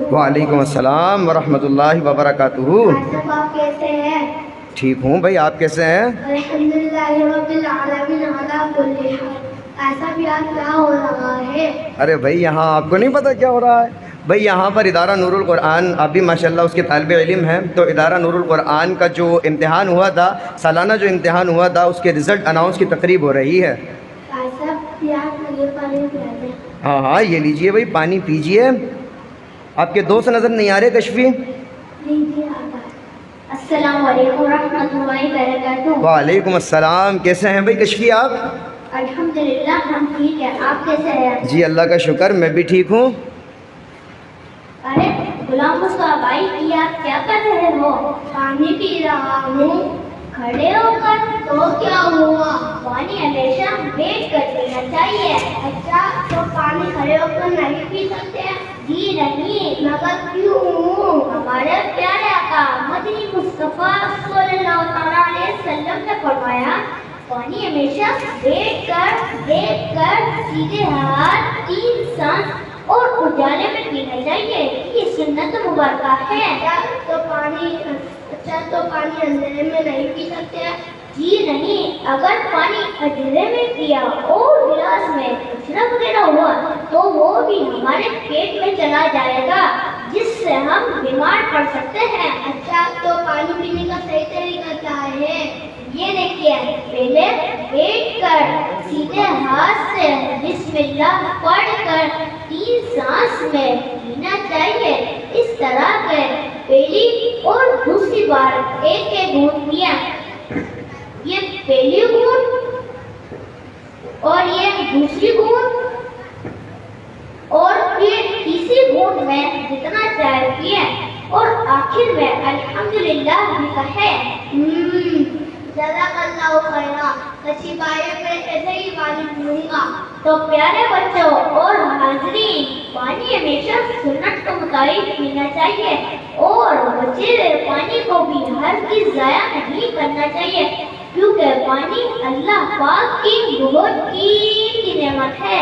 वालेकुम अस्सलाम वरहमतुल्लाहि वबरकातुहू। आप कैसे हैं? ठीक हूँ भाई, आप कैसे हैं? अल्हम्दुलिल्लाहि रब्बिल आलमीन अला कुल्ली हाल। ऐसा भी आज क्या हो रहा है? अरे भाई, यहाँ आपको नहीं पता क्या हो रहा है? भाई यहाँ पर इदारा नूरुल कुरान, आप भी माशाल्लाह उसके तालिब इल्म हैं, तो इदारा नूरुल कुरान का जो इम्तिहान हुआ था, सालाना जो इम्तिहान हुआ था, उसके रिज़ल्ट अनाउंस की तकरीब हो रही है। हाँ हाँ, ये लीजिए भाई, पानी पीजिए। आपके दोस्त नज़र नहीं आ रहे कशफी? अस्सलाम वालेकुम रहमतुल्लाहि वबरकातुहू। वालेकुम अस्सलाम, कैसे हैं भाई कशफी आप? अल्हम्दुलिल्लाह हम ठीक हैं, आप कैसे हैं? जी अल्लाह का शुक्र, मैं भी ठीक हूँ। अरे गुलाम मुस्तफा भाई, ये आप क्या कर रहे हो? पानी पी रहा हूँ। खड़े होकर तो क्या हुआ? पानी हमेशा बैठ कर पीना चाहिए। अच्छा, तो पानी खड़े होकर नहीं पी सकते? जी नहीं, मगर क्यों? हमारे प्यारे आका मदनी मुस्तफा सल्लल्लाहु अलैहि वसल्लम ने फरमाया, पानी हमेशा बैठ कर, सीधे हाथ, 3 सांस और उजाले में पीना चाहिए। ये सुन्नत मुबारक है। तो पानी अंधेरे में नहीं पी सकते? जी नहीं, अगर पानी अंधेरे में पिया और गिलास में कचरा वगैरह हुआ तो वो भी हमारे पेट में चला जाएगा, जिससे हम बीमार पड़ सकते हैं। अच्छा, तो पानी पीने का सही तरीका क्या है? ये देखिए, पहले बैठकर सीधे हाथ से बिस्मिल्लाह पढ़कर 3 सांस में पीना चाहिए। इस तरह के पहली और दूसरी बार एक घूंट पिया। ये पहली घूंट और ये दूसरी घूंट और फिर तीसरी घूंट में जितना चाय पिए और आखिर में अल्हम्दुलिल्लाह भी कहे। जज़ाकल्लाहु खैरा। कशीबाए में ऐसे ही पानी पीऊंगा। तो प्यारे बच्चों और हाज़रीन, पानी हमेशा सुन्नत के मुताबिक पीना चाहिए और बचे हुए पानी को भी हरगिज़ ज़ाया नहीं करना चाहिए, क्योंकि पानी अल्लाह पाक की बहुत कीमती नेमत है।